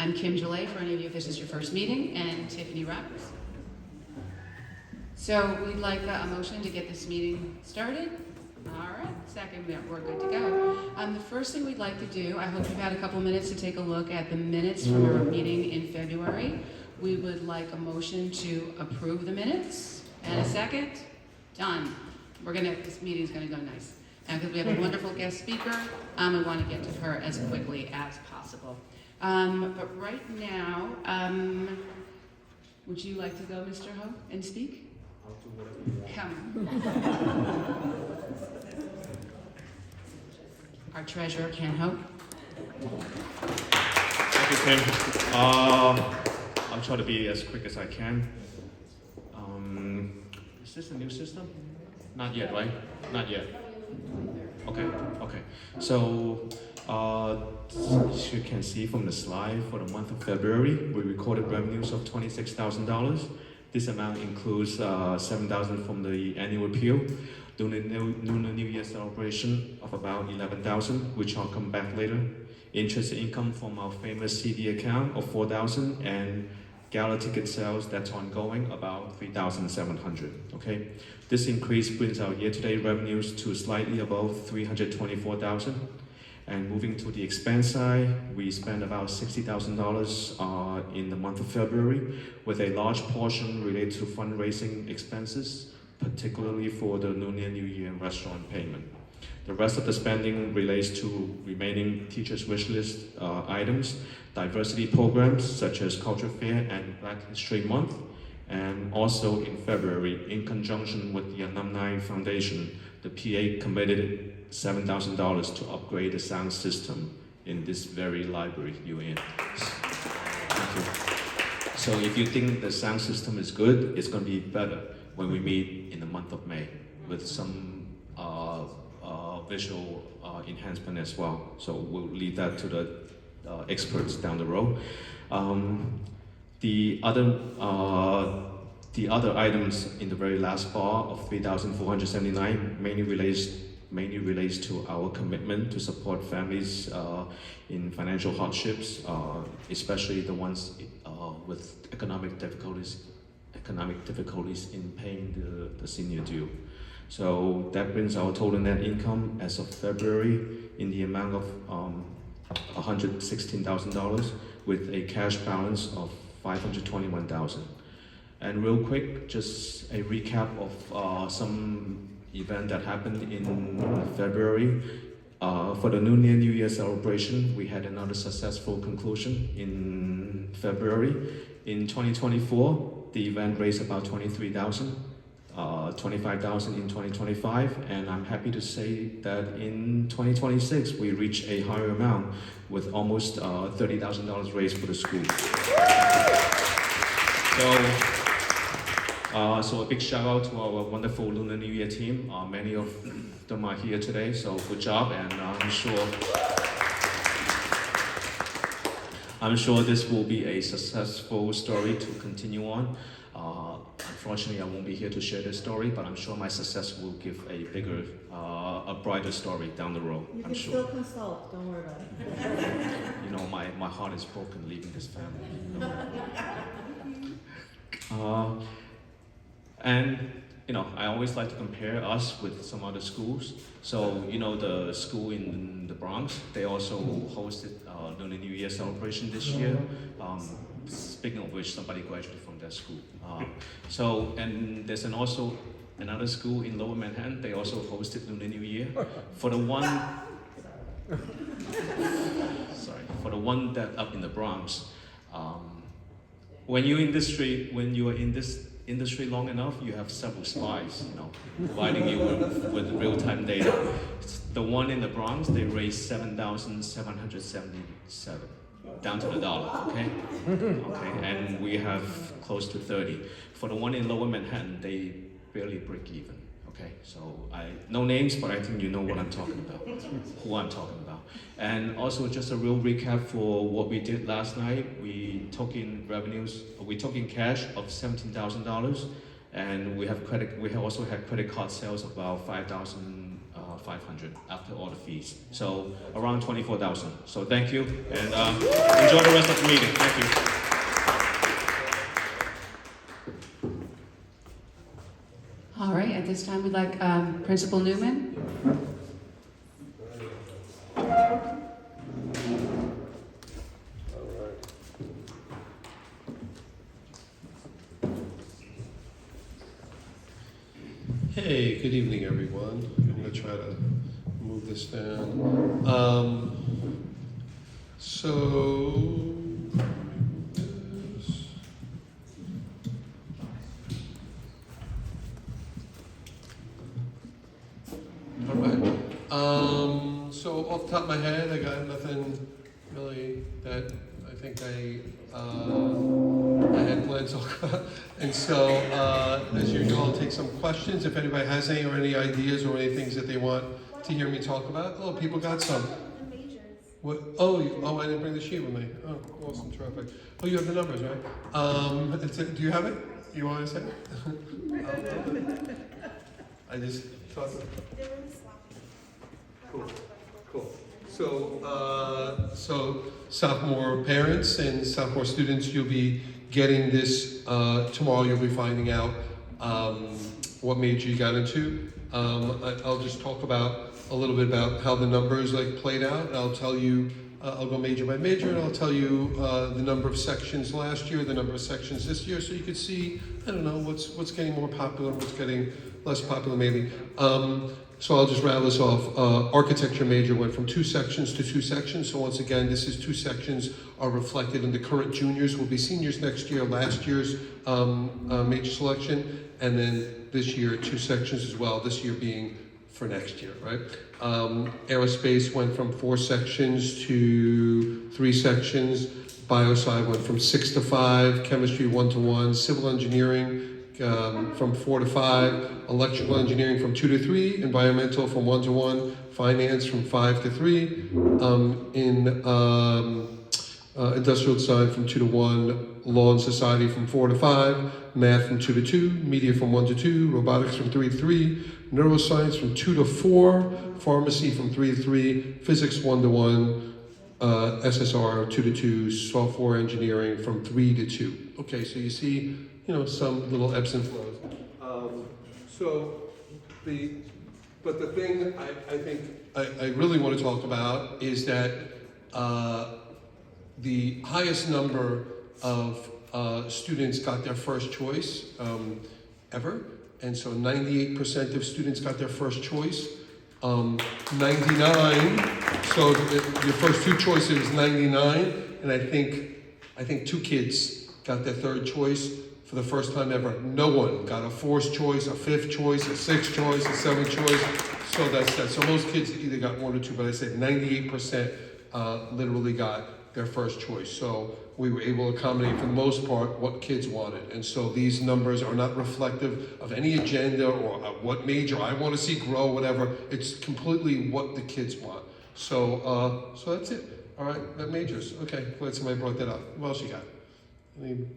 I'm Kim Gillet, for any of you if this is your first meeting, and Tiffany Roberts. So we'd like a motion to get this meeting started. All right, second, we're good to go. The first thing we'd like to do, I hope you've had a couple minutes to take a look at the minutes from our meeting in February. We would like a motion to approve the minutes. And a second? Done. This meeting's gonna go nice. And because we have a wonderful guest speaker, we want to get to her as quickly as possible. But right now, would you like to go, Mr. Ho, and speak? I'll do whatever you want. Come. Our treasurer, Ken Ho. Thank you, Kim. I'll try to be as quick as I can. Is this a new system? Not yet, right? Not yet. Okay. So, as you can see from the slide, for the month of February, we recorded revenues of $26,000. This amount includes $7,000 from the annual appeal, Lunar New Year celebration of about $11,000, which I'll come back later. Interest income from our famous CD account of $4,000, and gala ticket sales that's ongoing about $3,700. Okay, this increase brings our year-to-date revenues to slightly above $324,000. And moving to the expense side, we spent about $60,000 in the month of February, with a large portion related to fundraising expenses, particularly for the Lunar New Year restaurant payment. The rest of the spending relates to remaining teachers' wish list items, diversity programs such as Culture Fair and Black History Month, and also in February, in conjunction with the Alumni Foundation, the PA committed $7,000 to upgrade the sound system in this very library you're in. Thank you. So if you think the sound system is good, it's going to be better when we meet in the month of May with some visual enhancement as well. So we'll leave that to the experts down the road. The other items in the very last bar of $3,479 mainly relates to our commitment to support families in financial hardships, especially the ones with economic difficulties in paying the senior due. So that brings our total net income as of February in the amount of $116,000, with a cash balance of $521,000. And real quick, just a recap of some event that happened in February. For the Lunar New Year celebration, we had another successful conclusion in February. In 2024, the event raised about $23,000, $25,000 in 2025, and I'm happy to say that in 2026, we reached a higher amount with almost $30,000 raised for the school. So a big shout out to our wonderful Lunar New Year team. Many of them are here today, so good job, and I'm sure this will be a successful story to continue on. Unfortunately, I won't be here to share this story, but I'm sure my success will give a bigger, a brighter story down the road. I'm sure. Still consult, don't worry about it. You know, my heart is broken leaving this family. And I always like to compare us with some other schools. So, the school in the Bronx, they also hosted Lunar New Year celebration this year. Speaking of which, somebody graduated from that school. And there's also another school in Lower Manhattan. They also hosted Lunar New Year. For the one that up in the Bronx, when you are in this industry long enough, you have several spies, providing you with real-time data. The one in the Bronx, they raised $7,777, down to the dollar, okay? And we have close to 30. For the one in Lower Manhattan, they barely break even, okay? So no names, but I think you know what I'm talking about, who I'm talking about. And also just a real recap for what we did last night. We took in cash of $17,000, and we also had credit card sales of about $5,000 500 after all the fees. So around 24,000. So thank you, and enjoy the rest of the meeting. Thank you. All right, at this time, we'd like Principal Newman. Hey, good evening, everyone. I'm going to try to move this down. All right. So off the top of my head, I got nothing really that I think I had planned to talk about. And so, as usual, I'll take some questions. If anybody has any or any ideas or any things that they want to hear me talk about. Oh, people got some. What? Oh, I didn't bring the sheet with me. Oh, awesome, terrific. Oh, you have the numbers, right? Do you have it? You want to say it? I just thought. Cool. So sophomore parents and sophomore students, you'll be getting this tomorrow. You'll be finding out what major you got into. I'll just talk about a little bit about how the numbers played out. And I'll tell you. I'll go major by major, and I'll tell you the number of sections last year, the number of sections this year, so you can see. I don't know what's getting more popular, what's getting less popular, maybe. So I'll just rattle this off. Architecture major went from 2 sections to 2 sections. So once again, this is 2 sections are reflected in the current juniors will be seniors next year, last year's major selection, and then this year 2 sections as well, this year being for next year, right? Aerospace went from 4 sections to 3 sections. Biosci went from 6 to 5, chemistry 1 to 1, civil engineering from 4 to 5, electrical engineering from 2 to 3, environmental from 1 to 1, finance from 5 to 3, industrial design from 2 to 1, law and society from 4 to 5, math from 2 to 2, media from 1 to 2, robotics from 3 to 3, neuroscience from 2 to 4, pharmacy from 3 to 3, physics 1 to 1, SSR 2 to 2, software engineering from 3 to 2. Okay, so you see, some little ebbs and flows. But the thing I think I really want to talk about is that the highest number of students got their first choice ever. And so 98% of students got their first choice. 99, so your first 2 choices, 99, and I think 2 kids got their 3rd choice for the first time ever. No one got a 4th choice, a 5th choice, a 6th choice, a 7th choice. So that's that. So most kids either got 1 or 2, but I said 98% literally got their first choice. So we were able to accommodate, for the most part, what kids wanted. And so these numbers are not reflective of any agenda or what major I want to see grow, whatever. It's completely what the kids want. So that's it. All right, majors. Okay, glad somebody brought that up. What else you got?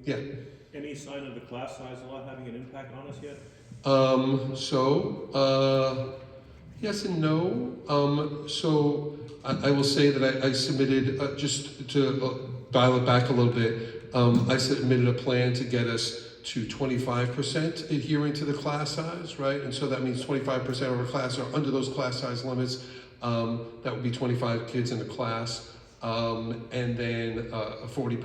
Yeah. Any sign of the class size a lot having an impact on us yet? Yes and no. So I will say that I submitted, just to dial it back a little bit, I submitted a plan to get us to 25% adhering to the class size, right? And so that means 25% of our class are under those class size limits. That would be 25 kids in the class. And then 40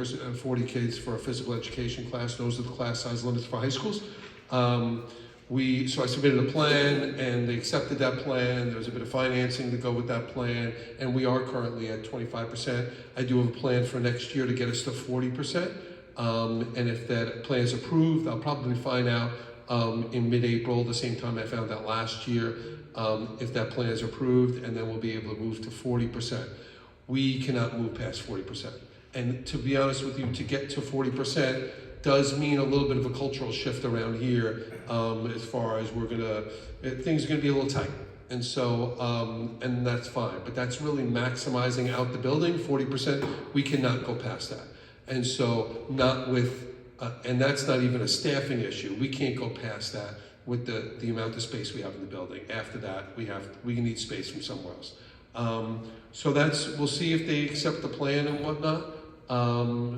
kids for a physical education class. Those are the class size limits for high schools. So I submitted a plan, and they accepted that plan. There was a bit of financing to go with that plan, and we are currently at 25%. I do have a plan for next year to get us to 40%. And if that plan is approved, I'll probably find out in mid-April, the same time I found out last year, if that plan is approved, and then we'll be able to move to 40%. We cannot move past 40%. And to be honest with you, to get to 40% does mean a little bit of a cultural shift around here, as far as things are gonna be a little tight. And so, and that's fine, but that's really maximizing out the building, 40%, we cannot go past that. And so, and that's not even a staffing issue, we can't go past that. with the amount of space we have in the building. After that, we need space from somewhere else. So we'll see if they accept the plan and whatnot.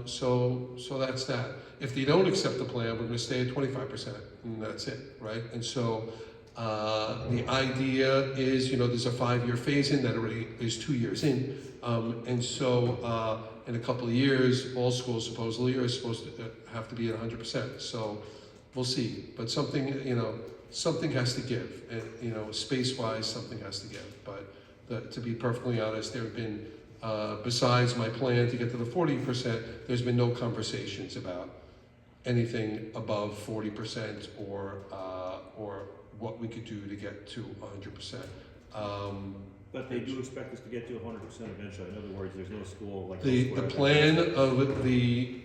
So that's that. If they don't accept the plan, we're gonna stay at 25%, and that's it, right? And so, the idea is, there's a 5-year phase-in that already is 2 years in. And so, in a couple of years, all schools supposedly are supposed to have to be at 100%. So, we'll see. But something has to give. And, space-wise, something has to give. But to be perfectly honest, there have been, besides my plan to get to the 40%, there's been no conversations about anything above 40% or what we could do to get to 100%. But they do expect us to get to 100% eventually. In other words, there's no school like The elsewhere that- plan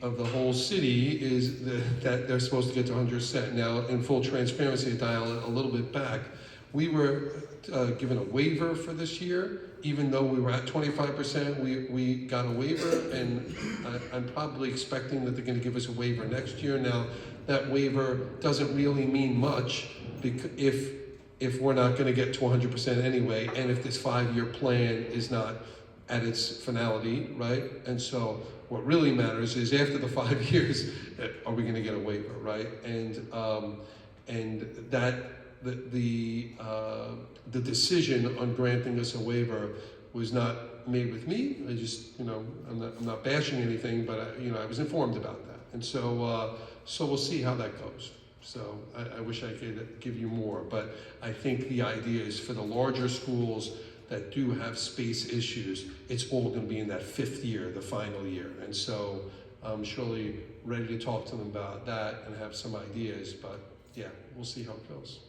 of the whole city is that they're supposed to get to 100%. Now, in full transparency, to dial it a little bit back, we were given a waiver for this year. Even though we were at 25%, we got a waiver, and I'm probably expecting that they're gonna give us a waiver next year. Now, that waiver doesn't really mean much if we're not gonna get to 100% anyway, and if this 5-year plan is not at its finality, right? And so what really matters is after the 5 years, are we gonna get a waiver, right? And that the decision on granting us a waiver was not made with me. I just, I'm not bashing anything, but I was informed about that. And so we'll see how that goes. So I wish I could give you more, but I think the idea is for the larger schools that do have space issues, it's all gonna be in that 5th year, the final year. And so I'm surely ready to talk to them about that and have some ideas, but yeah, we'll see how it goes.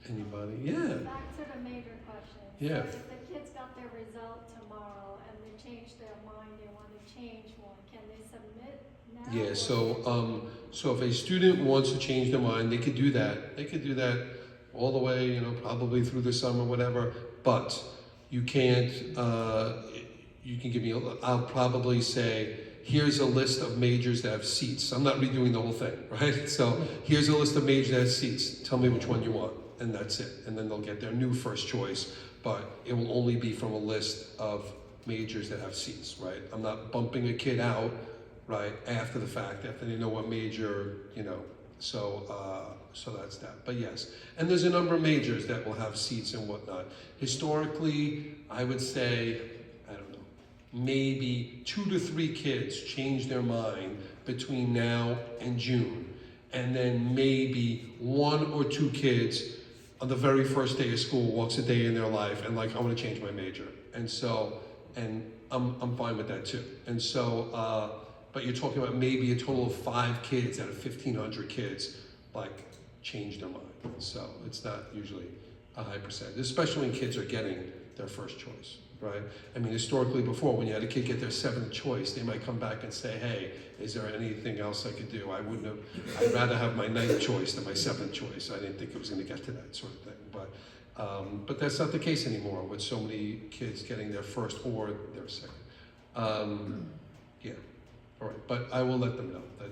Anybody? Yeah. Back to the major question. Yeah. So if the kids got their result tomorrow and they change their mind, they want to change one, can they submit now? Yeah, so if a student wants to change their mind, they could do that. They could do that all the way, probably through the summer, whatever. But you can't, you can give me, I'll probably say, here's a list of majors that have seats. I'm not redoing the whole thing, right? So here's a list of majors that have seats. Tell me which one you want, and that's it. And then they'll get their new first choice, but it will only be from a list of majors that have seats, right? I'm not bumping a kid out, right, after the fact, after they know what major, so that's that. But yes, and there's a number of majors that will have seats and whatnot. Historically, I would say, I don't know, maybe 2 to 3 kids change their mind between now and June. And then maybe 1 or 2 kids on the very first day of school walks a day in their life and like, I want to change my major. And so, and I'm fine with that too. And so, but you're talking about maybe a total of 5 kids out of 1,500 kids, like, change their mind. So it's not usually a high percentage, especially when kids are getting their first choice, right? I mean, historically before, when you had a kid get their 7th choice, they might come back and say, hey, is there anything else I could do? I'd rather have my 9th choice than my 7th choice. I didn't think it was gonna get to that sort of thing. But that's not the case anymore with so many kids getting their first or their 2nd. Yeah, all right, but I will let them know that,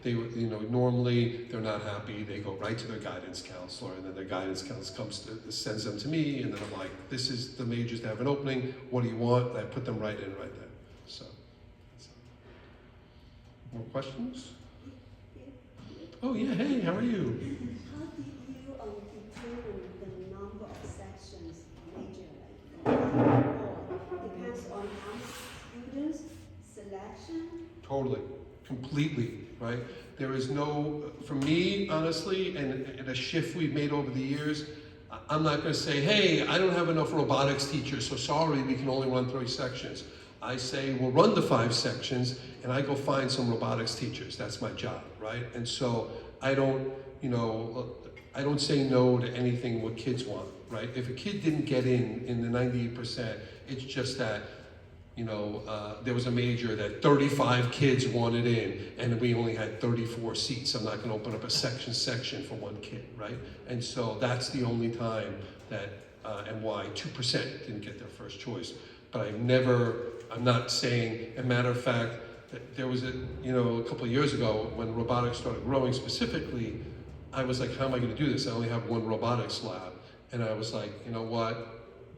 if normally they're not happy, they go right to their guidance counselor, and then their guidance counselor sends them to me, and then I'm like, this is the majors that have an opening, what do you want? And I put them right in right then, so. More questions? Oh yeah, hey, how are you? How did you determine the number of sections major? Depends on how many students, selection? Totally, completely, right? There is no, for me, honestly, and a shift we've made over the years, I'm not gonna say, hey, I don't have enough robotics teachers, so sorry, we can only run 3 sections. I say, we'll run the 5 sections, and I go find some robotics teachers. That's my job, right? And so I don't say no to anything what kids want, right? If a kid didn't get in the 98%, it's just that, there was a major that 35 kids wanted in, and we only had 34 seats. I'm not gonna open up a section for 1 kid, right? And so that's the only time that, and why 2% didn't get their first choice. But I'm not saying, as a matter of fact, there was a couple of years ago when robotics started growing specifically, I was like, how am I going to do this? I only have one robotics lab, and I was like, you know what?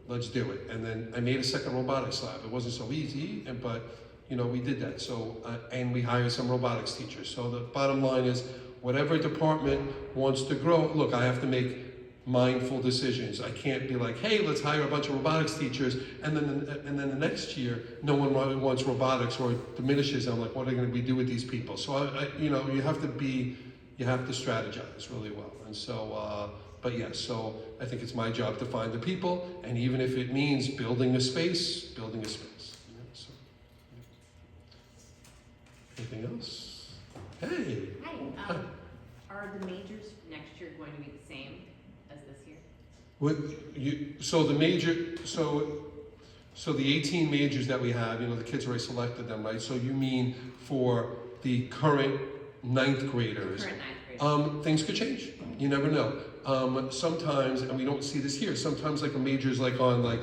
Let's do it. And then I made a second robotics lab. It wasn't so easy, but we did that. So and we hired some robotics teachers. So the bottom line is, whatever department wants to grow, look, I have to make mindful decisions. I can't be like, hey, let's hire a bunch of robotics teachers, and then the next year no one wants robotics or it diminishes. I'm like, what are we do with these people? So you have to strategize really well. And so, but yes, so I think it's my job to find the people, and even if it means building a space. Yeah, so, yeah. Anything else? Hey. Hi. Are the majors next year going to be the same as this year? So the 18 majors that we have, the kids already selected them, right? So you mean for the current ninth graders? Current ninth graders. Things could change. You never know. Sometimes, and we don't see this here, sometimes like a major's like on like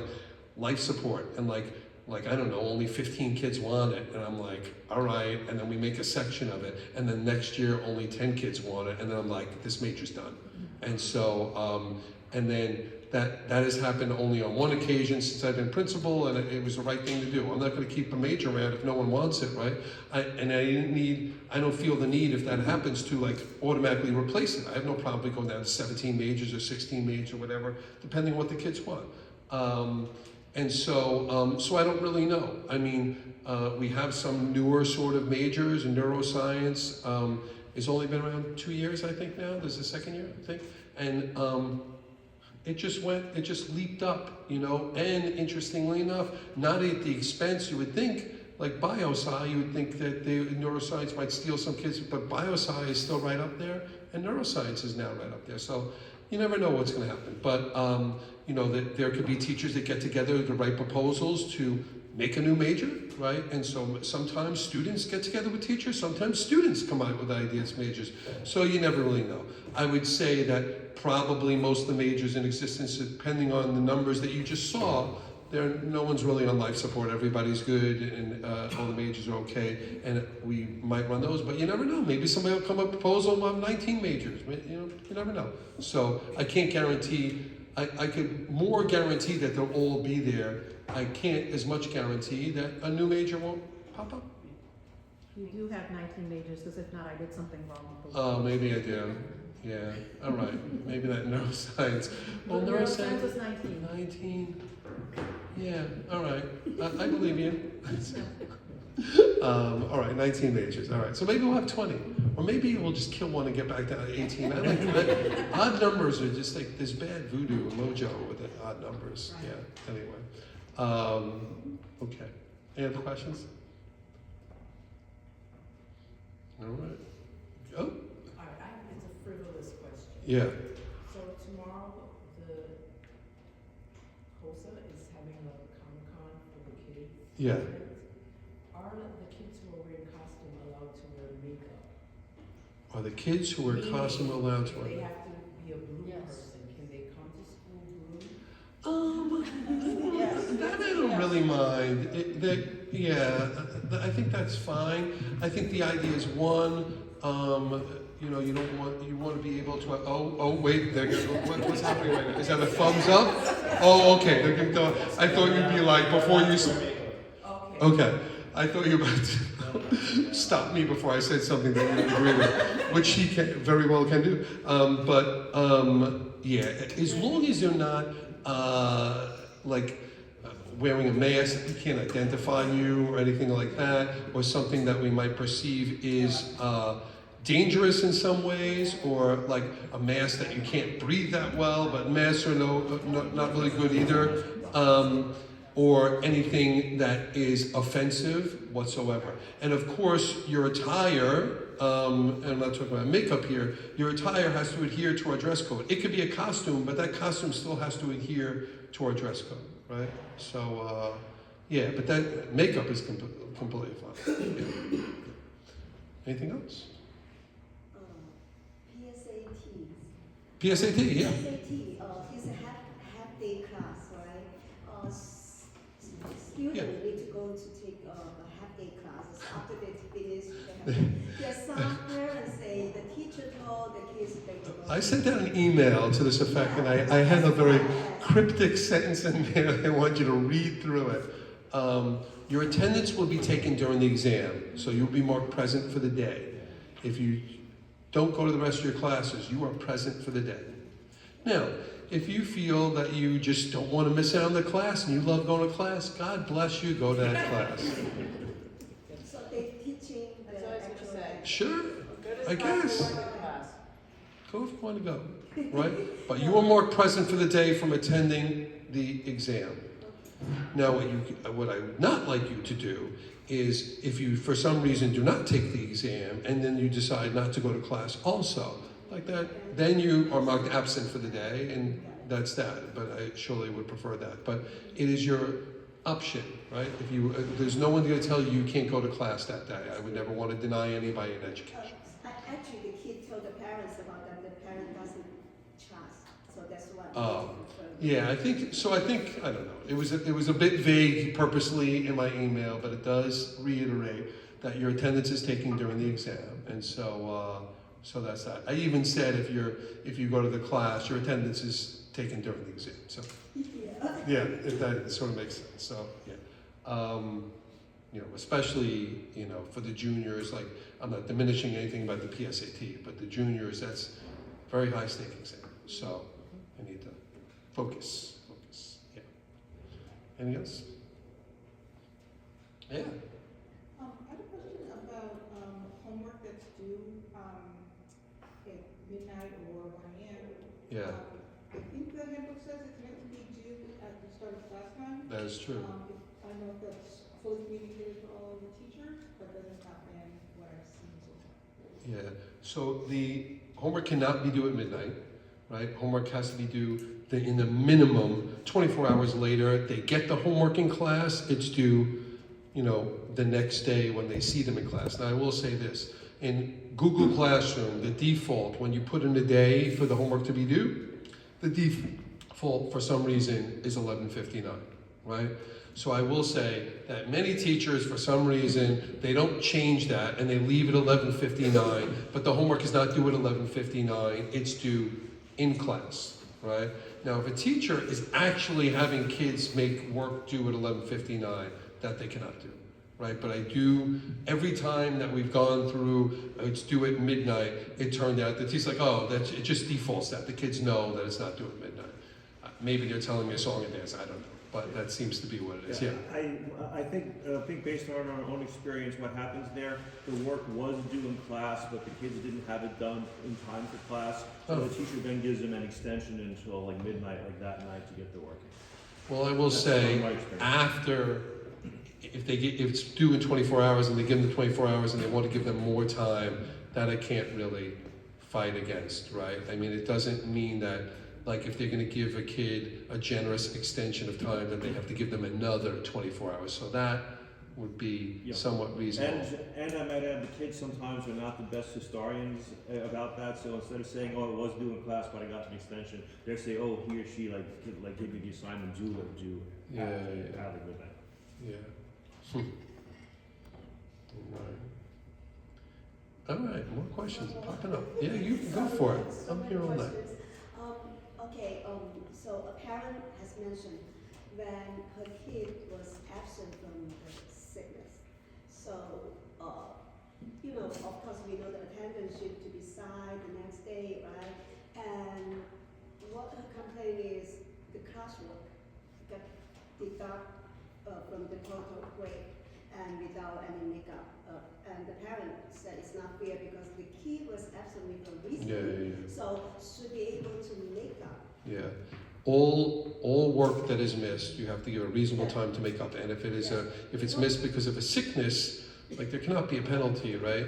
life support, and like I don't know, only 15 kids want it, and I'm like, all right, and then we make a section of it, and then next year only 10 kids want it, and then I'm like, this major's done. And so, and then that has happened only on one occasion since I've been principal, and it was the right thing to do. I'm not going to keep a major around if no one wants it, right? I don't feel the need, if that happens, to like automatically replace it. I have no problem going down to 17 majors or 16 majors or whatever, depending on what the kids want. And so, so I don't really know. I mean, we have some newer sort of majors in neuroscience. It's only been around 2 years, I think now. This is the second year, I think. And it just leaped up, and interestingly enough, not at the expense, you would think, like biosci, you would think that neuroscience might steal some kids, but biosci is still right up there, and neuroscience is now right up there. So you never know what's going to happen. But, that there could be teachers that get together to write proposals to make a new major, right? And so sometimes students get together with teachers, sometimes students come out with ideas, majors. So you never really know. I would say that probably most of the majors in existence, depending on the numbers that you just saw, no one's really on life support. Everybody's good, and all the majors are okay, and we might run those, but you never know. Maybe somebody will come up with a proposal and we'll have 19 majors. You never know. So I can't guarantee. I could more guarantee that they'll all be there. I can't as much guarantee that a new major won't pop up. You do have 19 majors, because if not, I did something wrong with the. Oh, maybe I do. Yeah, all right. Maybe that neuroscience. Well, Neuroscience is 19. 19. Yeah, all right. I believe you. All right, 19 majors. All right, so maybe we'll have 20. Or maybe we'll just kill one and get back down to 18. I like that. Odd numbers are just like this bad voodoo and mojo with the odd numbers. Yeah, anyway. Okay. Any other questions? All right. Oh, All right, it's a frivolous question. yeah. So tomorrow, the COSA is having a Comic-Con for the kids. Yeah. Are the kids who are wearing costume allowed to wear makeup? Are the kids who wear costume allowed to If they wear? have to be a blue Yes. person, can they come to school blue? That I don't really mind. I think that's fine. I think the idea is one, you want to be able to. Wait, what's happening right now? Is that a thumbs up? Oh, okay. I thought you'd be like before you. Okay. I thought you were about to stop me before I said something that you didn't agree with, which she very well can do. Yeah, as long as they're not wearing a mask that can't identify you or anything like that, or something that we might perceive is dangerous in some ways, or like a mask that you can't breathe that well, but masks are not really good either. Or anything that is offensive whatsoever. And of course, your attire, and I'm not talking about makeup here, your attire has to adhere to our dress code. It could be a costume, but that costume still has to adhere to our dress code, right? So, yeah, but that makeup is completely fine. Yeah. Anything else? PSATs. PSAT, yeah. PSAT, is a half-day class, right? Students need to go to take a half-day class. after they finish, they have, there's some parents say the teacher told the kids they will go. I sent out an email to this effect, and I had a very cryptic sentence in there. I want you to read through it. Your attendance will be taken during the exam, so you'll be marked present for the day. If you don't go to the rest of your classes, you are present for the day. Now, if you feel that you just don't want to miss out on the class and you love going to class, God bless you, go to that class. So they teaching the That's all I was gonna say. Sure, Good as I possible guess. in class. Go if you want to go, right? But you are marked present for the day from attending the exam. Now, what I would not like you to do is, if you for some reason do not take the exam and then you decide not to go to class also, like that, then you are marked absent for the day, and that's that. But I surely would prefer that. But it is your option, right? If you, there's no one going to tell you you can't go to class that day. I would never want to deny anybody an education. Actually, the kid told the parents about that. The parent doesn't trust, so that's why. Oh. Yeah, I think so. I think, I don't know. It was a bit vague purposely in my email, but it does reiterate that your attendance is taken during the exam, and so that's that. I even said if you go to the class, your attendance is taken during the exam. So yeah, if that sort of makes sense. So yeah, especially for the juniors. Like, I'm not diminishing anything about the PSAT, but the juniors, that's very high stake exam. So I need to focus. Yeah. Anything else? Yeah. I had a question about homework that's due at midnight or 1 a.m. Yeah, I think the handbook says it's meant to be due at the start of class time. that is true. I don't know if that's fully communicated to all of the teachers, but that has not been what I've seen so far. Yeah. So the homework cannot be due at midnight, right? Homework has to be due in the minimum 24 hours later. They get the homework in class. It's due, the next day when they see them in class. Now, I will say this. In Google Classroom, the default, when you put in a day for the homework to be due, the default, for some reason, is 11:59, right? So I will say that many teachers, for some reason, they don't change that and they leave it 11:59, but the homework is not due at 11:59, it's due in class, right? Now, if a teacher is actually having kids make work due at 11:59, that they cannot do, right? But I do, every time that we've gone through, it's due at midnight, it turned out, the teacher's like, it just defaults that. The kids know that it's not due at midnight. Maybe they're telling me a song and dance, I don't know. But that seems to be what it is, yeah. I think based on our own experience, what happens there, the work was due in class, but the kids didn't have it done in time for class. So the teacher then gives them an extension until like midnight, like that night, to get the work in. Well, I will say, after, if it's due in 24 hours and they give them the 24 hours and they want to give them more time, that I can't really fight against, right? I mean, it doesn't mean that, like, if they're going to give a kid a generous extension of time, then they have to give them another 24 hours. So that would be somewhat reasonable. And I might add, the kids sometimes are not the best historians about that. So instead of saying, "Oh, it was due in class, but I got an extension," they say, "Oh, he or she gave me the assignment due after midnight." Yeah. All right, more questions popping up. Yeah, you can go for it. I'm here all night. Okay, so a parent has mentioned when her kid was absent from the sickness. So, of course, we know the attendance should to be signed the next day, right? And what her complaint is, the classwork got deducted from the total grade and without any makeup. And the parent said it's not fair because the kid was absent with a reason. Yeah. So should be able to make up. Yeah. All work that is missed, you have to give a reasonable time to make up. And if it's missed because of a sickness, like, there cannot be a penalty, right?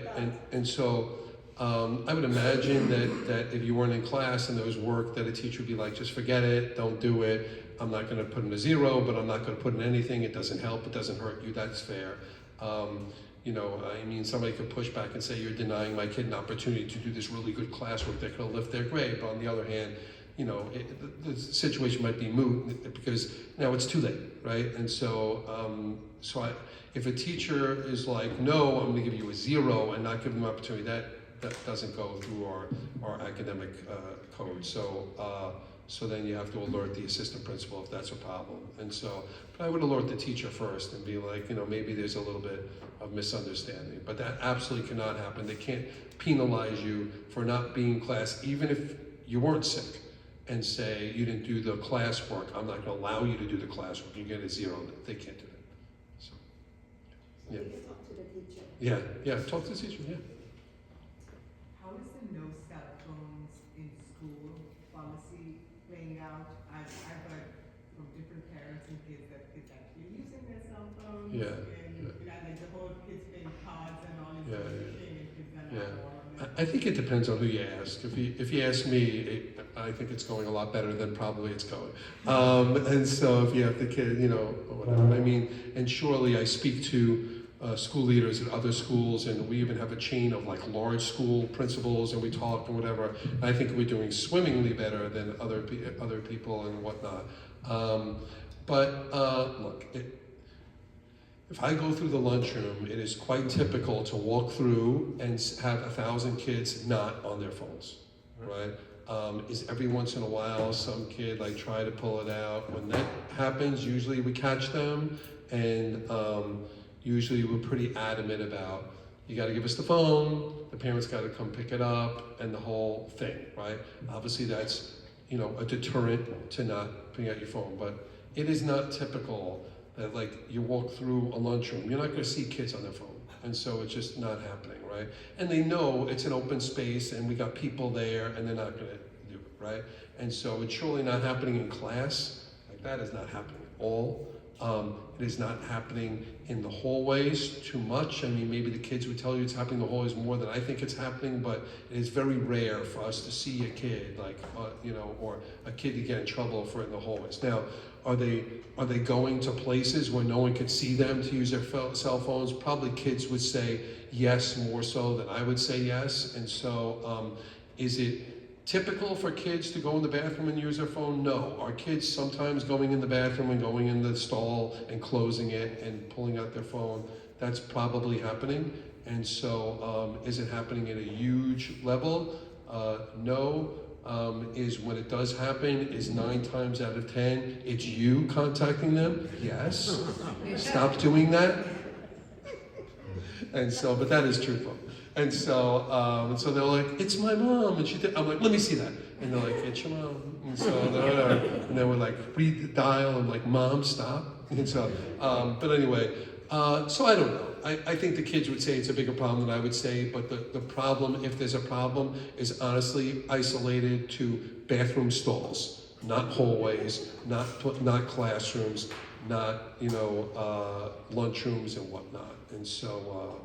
And so I would imagine that if you weren't in class and there was work, that a teacher would be like, just forget it, don't do it. I'm not going to put in a 0, but I'm not going to put in anything. It doesn't help. It doesn't hurt you. That's fair. I mean, somebody could push back and say, you're denying my kid an opportunity to do this really good classwork that could lift their grade. But on the other hand, the situation might be moot because now it's too late. right? And so, if a teacher is like, no, I'm gonna give you a 0 and not give them opportunity, that doesn't go through our academic code. So then you have to alert the assistant principal if that's a problem. And so, but I would alert the teacher first and be like, maybe there's a little bit of misunderstanding. But that absolutely cannot happen. They can't penalize you for not being in class, even if you weren't sick, and say you didn't do the classwork. I'm not going to allow you to do the classwork. You get a 0. They can't do that. So, So yeah. you can talk to the teacher. Yeah, talk to the teacher. Yeah. How is the no cell phones in school policy playing out? I've heard from different parents and kids that kids actually using their cell phones. Yeah, And like the whole kids playing cards and all this Yeah, sort of yeah. thing, and kids are Yeah. not all on their I think it depends on who you ask. If you ask me, I think it's going a lot better than probably it's going. And so if you have the kid, or whatever. I mean, and surely I speak to school leaders at other schools, and we even have a chain of like large school principals, and we talk and whatever. And I think we're doing swimmingly better than other people and whatnot. Look, if I go through the lunchroom, it is quite typical to walk through and have 1,000 kids not on their phones, right? Is every once in a while some kid like try to pull it out. When that happens, usually we catch them, and usually we're pretty adamant about, you got to give us the phone, the parents got to come pick it up, and the whole thing, right? Obviously that's, a deterrent to not bring out your phone, but it is not typical that like you walk through a lunchroom, you're not going to see kids on their phone. And so it's just not happening, right? And they know it's an open space and we got people there, and they're not going to do it, right? And so it's surely not happening in class. Like that is not happening at all. It is not happening in the hallways too much. I mean, maybe the kids would tell you it's happening in the hallways more than I think it's happening, but it is very rare for us to see a kid like, or a kid to get in trouble for it in the hallways. Now, are they going to places where no one could see them to use their cell phones? Probably kids would say yes more so than I would say yes. And so is it typical for kids to go in the bathroom and use their phone? No. Are kids sometimes going in the bathroom and going in the stall and closing it and pulling out their phone? That's probably happening. And so is it happening at a huge level? No. Is when it does happen, is 9 times out of 10, it's you contacting them? Yes. Stop doing that. And so, but that is truthful. And so they're like, it's my mom, and she did. I'm like, let me see that. And they're like, it's your mom. And so and then we're like, read the dial, and like, mom, stop. And so, but anyway, so I don't know. I think the kids would say it's a bigger problem than I would say, but the problem, if there's a problem, is honestly isolated to bathroom stalls, not hallways, not classrooms, not lunchrooms and whatnot. And so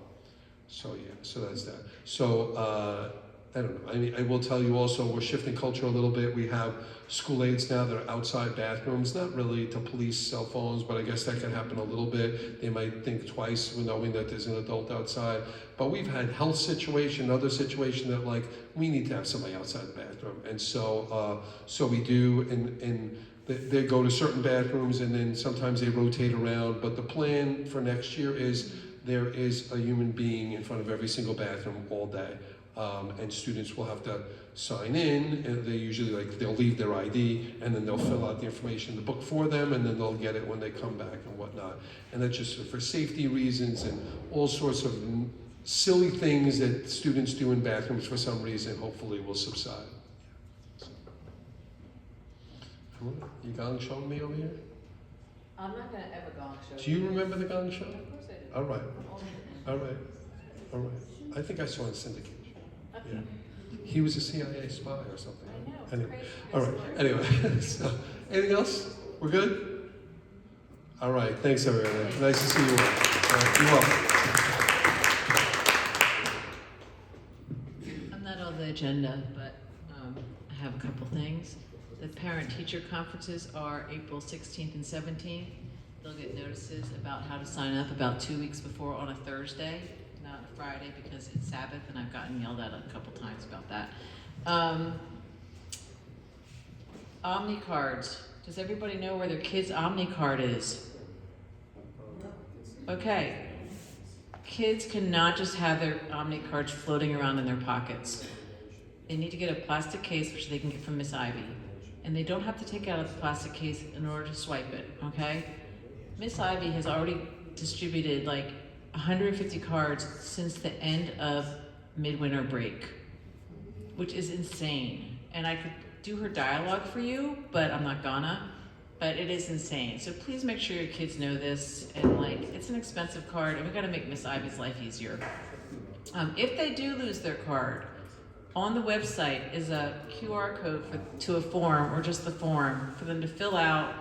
that's that. So I don't know. I mean, I will tell you also, we're shifting culture a little bit. We have school aides now that are outside bathrooms, not really to police cell phones, but I guess that can happen a little bit. They might think twice when knowing that there's an adult outside. But we've had health situation, other situation that like, we need to have somebody outside the bathroom. And so we do, and they go to certain bathrooms, and then sometimes they rotate around. But the plan for next year is there is a human being in front of every single bathroom all day. And students will have to sign in, and they usually they'll leave their ID, and then they'll fill out the information in the book for them, and then they'll get it when they come back and whatnot. And that's just for safety reasons and all sorts of silly things that students do in bathrooms for some reason, hopefully will subside. So. You gong showing me over here? I'm not gonna ever gong show. Do you remember the gong show? Of course I do. All right. All right. All right. I think I saw it in syndication. Yeah. He was a CIA spy or something. I know, it's Anyway. crazy. All right. Anyway, so anything else? We're good? All right. Thanks, everyone. Nice to see you all. All right. You're welcome. I'm not on the agenda, but I have a couple things. The parent-teacher conferences are April 16th and 17th. They'll get notices about how to sign up about 2 weeks before on a Thursday, not a Friday, because it's Sabbath, and I've gotten yelled at a couple times about that. Omni cards Does everybody know where their kid's Omni card is? Okay. Kids cannot just have their Omni cards floating around in their pockets. They need to get a plastic case, which they can get from Miss Ivy. And they don't have to take it out of the plastic case in order to swipe it, okay? Miss Ivy has already distributed like 150 cards since the end of midwinter break, which is insane. And I could do her dialogue for you, but I'm not gonna. But it is insane. So please make sure your kids know this. And like, it's an expensive card, and we gotta make Miss Ivy's life easier. If they do lose their card, on the website is a QR code to a form, or just the form, for them to fill out.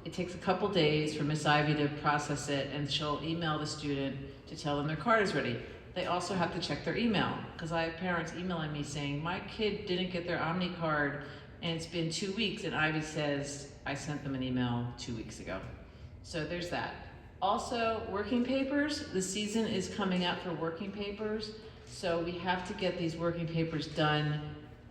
It takes a couple days for Miss Ivy to process it, and she'll email the student to tell them their card is ready. They also have to check their email, because I have parents emailing me saying, my kid didn't get their Omni card, and it's been 2 weeks, and Ivy says, I sent them an email 2 weeks ago. So there's that. Also, working papers. The season is coming up for working papers. So we have to get these working papers done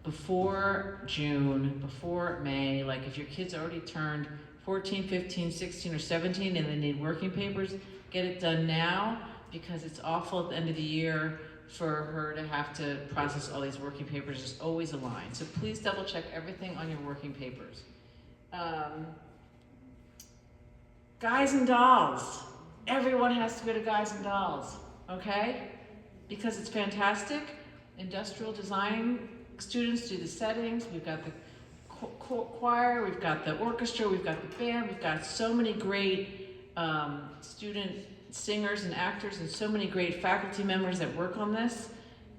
before June, before May. Like if your kid's already turned 14, 15, 16, or 17 and they need working papers, get it done now, because it's awful at the end of the year for her to have to process all these working papers. There's always a line. So please double check everything on your working papers. Guys and Dolls. Everyone has to go to Guys and Dolls, okay? Because it's fantastic. Industrial design students do the settings. We've got the choir, we've got the orchestra, we've got the band, we've got so many great student singers and actors and so many great faculty members that work on this.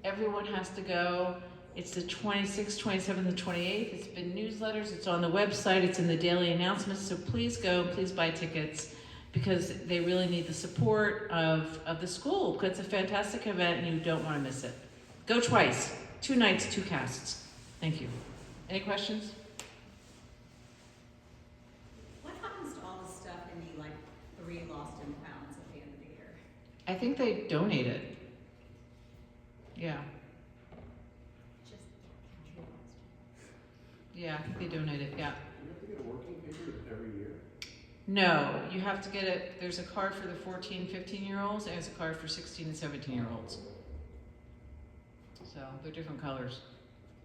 Everyone has to go. It's the 26th, 27th, and 28th. It's been newsletters, it's on the website, it's in the daily announcements, so please go, please buy tickets, because they really need the support of the school, because it's a fantastic event and you don't want to miss it. Go twice, 2 nights, 2 casts. Thank you. Any questions? What happens to all the stuff in the like 3 lost and founds at the end of the year? I think they donate it. Yeah. Just Yeah, I think they donate it, yeah. Do you have to get a working paper every year? No, you have to get it, there's a card for the 14, 15-year-olds, and there's a card for 16 and 17-year-olds. So, they're different colors.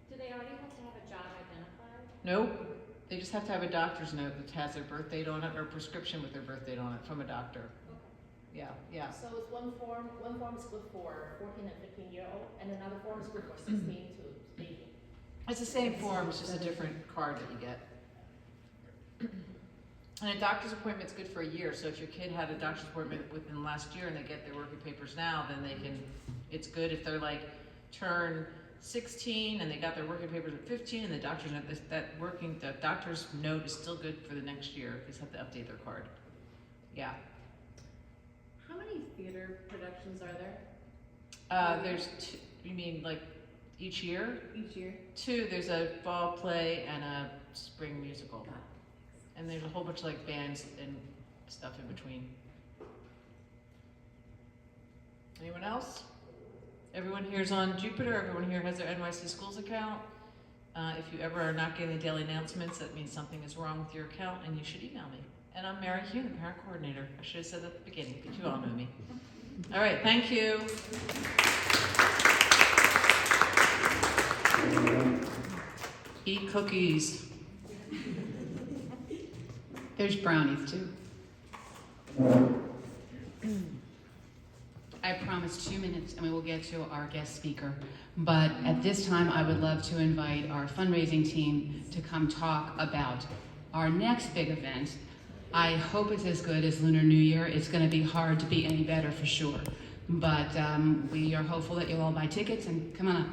Do they already have to have a job identified? Nope, they just have to have a doctor's note that has their birth date on it, or a prescription with their birth date on it from a doctor. Okay. Yeah. So it's one form is good for 14 and 15-year-old, and another form is good for 16 to 18. It's the same form, it's just a different card that you get. And a doctor's appointment's good for a year, so if your kid had a doctor's appointment within the last year and they get their working papers now, then they can, it's good if they're like, turn 16 and they got their working papers at 15 and the doctor's note, the doctor's note is still good for the next year. They just have to update their card. Yeah. How many theater productions are there? There's 2, you mean like each year? Each year? 2, there's a fall play and a spring musical. And there's a whole bunch of like bands and stuff in between. Anyone else? Everyone here is on Jupiter. Everyone here has their NYC Schools account. If you ever are not getting the daily announcements, that means something is wrong with your account and you should email me. And I'm Mary Hugh, the parent coordinator. I should have said that at the beginning, but you all know me. All right, thank you. Eat cookies. There's brownies too. I promised 2 minutes and we will get to our guest speaker. But at this time, I would love to invite our fundraising team to come talk about our next big event. I hope it's as good as Lunar New Year. It's going to be hard to be any better for sure. But we are hopeful that you'll all buy tickets and come on up.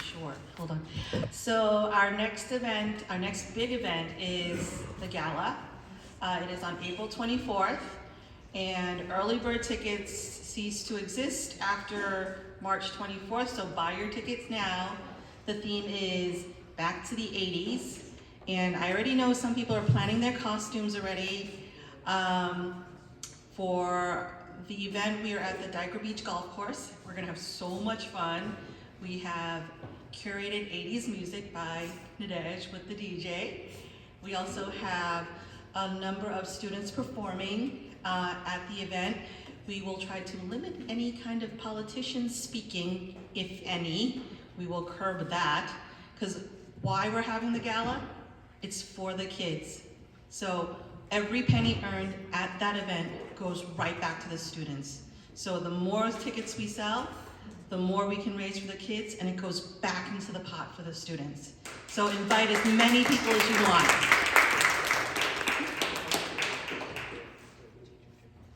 Sure, hold on. So our next event, our next big event is the gala. It is on April 24th, and early bird tickets cease to exist after March 24th, so buy your tickets now. The theme is back to the 80s, and I already know some people are planning their costumes already. For the event, we are at the Diker Beach Golf Course. We're gonna have so much fun. We have curated 80s music by Nadej with the DJ. We also have a number of students performing at the event. We will try to limit any kind of politician speaking, if any. We will curb that, because why we're having the gala? It's for the kids. So every penny earned at that event goes right back to the students. So the more tickets we sell, the more we can raise for the kids, and it goes back into the pot for the students. So invite as many people as you want.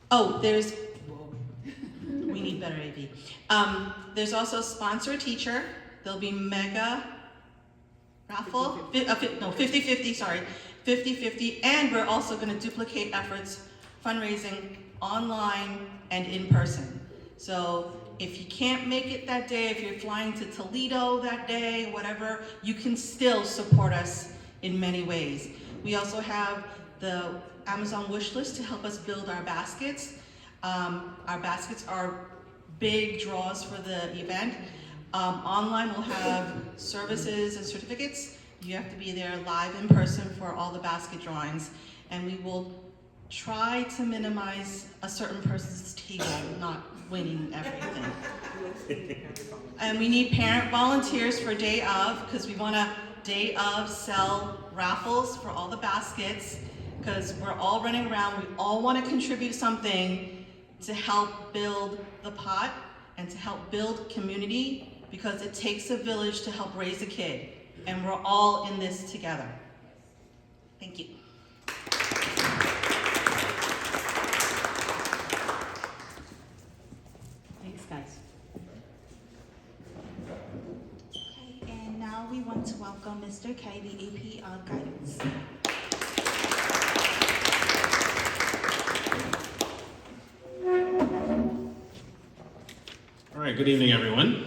Oh, we need better AV. There's also sponsor a teacher. There'll be mega raffle, 50-50, sorry, 50-50, and we're also gonna duplicate efforts, fundraising online and in person. So if you can't make it that day, if you're flying to Toledo that day, whatever, you can still support us in many ways. We also have the Amazon wish list to help us build our baskets. Our baskets are big draws for the event. Online we'll have services and certificates. You have to be there live in person for all the basket drawings. And we will try to minimize a certain person's table not winning everything. And we need parent volunteers for day of, because we want to day of sell raffles for all the baskets, because we're all running around. We all want to contribute something to help build the pot and to help build community, because it takes a village to help raise a kid, and we're all in this together. Thank you. Thanks, guys. Okay, and now we want to welcome Mr. K, the AP of Guidance. All right, good evening, everyone.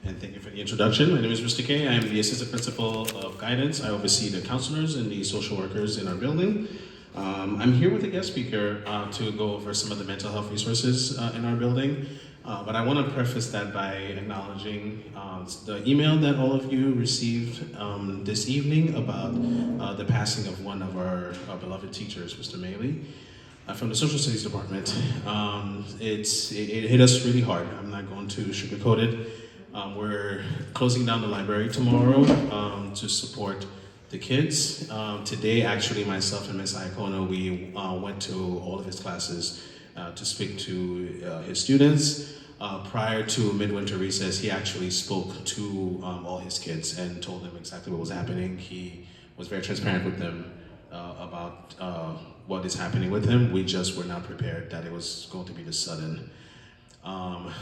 And thank you for the introduction. My name is Mr. K. I am the Assistant Principal of Guidance. I oversee the counselors and the social workers in our building. I'm here with a guest speaker to go over some of the mental health resources in our building. But I want to preface that by acknowledging the email that all of you received this evening about the passing of one of our beloved teachers, Mr. Maley. From the Social Studies Department. It hit us really hard. I'm not going to sugarcoat it. We're closing down the library tomorrow to support the kids. Today, actually, myself and Ms. Iacono, we went to all of his classes to speak to his students. Prior to midwinter recess, he actually spoke to all his kids and told them exactly what was happening. He was very transparent with them about what is happening with him. We just were not prepared that it was going to be this sudden. The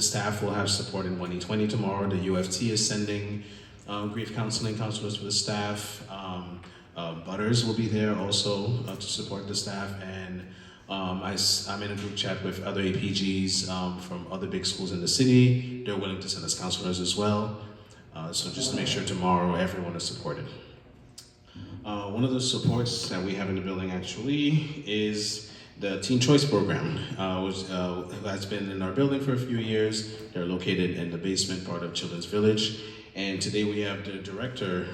staff will have support in 1E20 tomorrow. The UFT is sending grief counselors for the staff. Butters will be there also to support the staff. And I'm in a group chat with other APGs from other big schools in the city. They're willing to send us counselors as well. So just to make sure tomorrow everyone is supported. One of the supports that we have in the building actually is the Teen Choice Program, which has been in our building for a few years. They're located in the basement part of Children's Village. And today we have the director,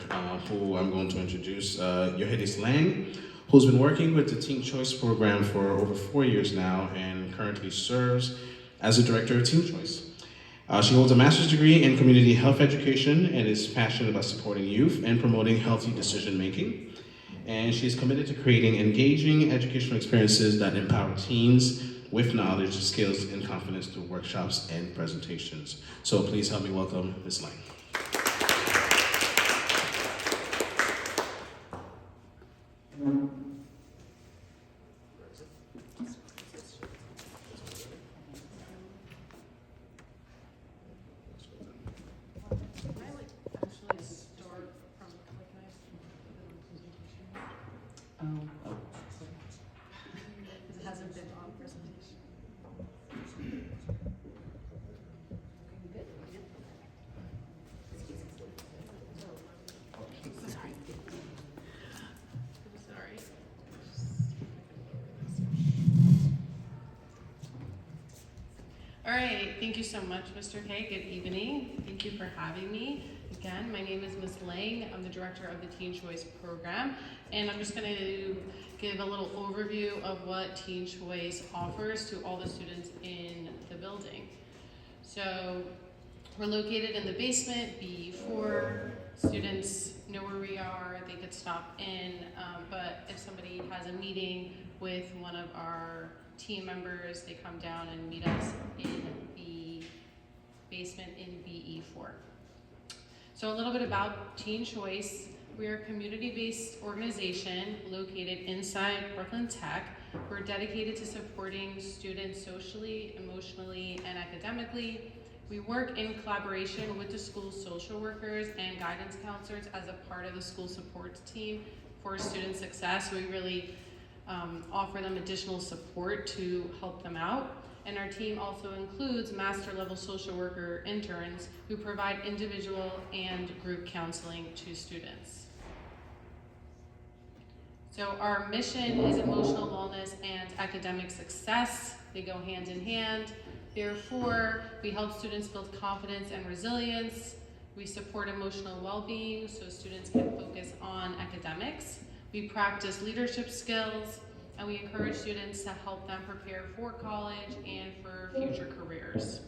who I'm going to introduce, Yohedis Lang, who's been working with the Teen Choice Program for over 4 years now and currently serves as the director of Teen Choice. She holds a master's degree in community health education and is passionate about supporting youth and promoting healthy decision making. And she's committed to creating engaging educational experiences that empower teens with knowledge, skills, and confidence through workshops and presentations. So please help me welcome Ms. Lang. It hasn't been on presentation. Sorry. All right, thank you so much, Mr. K. Good evening. Thank you for having me. Again, my name is Ms. Lang. I'm the director of the Teen Choice program, and I'm just going to give a little overview of what Teen Choice offers to all the students in the building. So we're located in the basement, BE4. Students know where we are. They could stop in, but if somebody has a meeting with one of our team members, they come down and meet us in the basement in BE4. So a little bit about Teen Choice. We're a community-based organization located inside Brooklyn Tech. We're dedicated to supporting students socially, emotionally, and academically. We work in collaboration with the school social workers and guidance counselors as a part of the school support team for student success. We really offer them additional support to help them out. And our team also includes master level social worker interns who provide individual and group counseling to students. So our mission is emotional wellness and academic success. They go hand in hand. Therefore, we help students build confidence and resilience. We support emotional well-being so students can focus on academics. We practice leadership skills, and we encourage students to help them prepare for college and for future careers.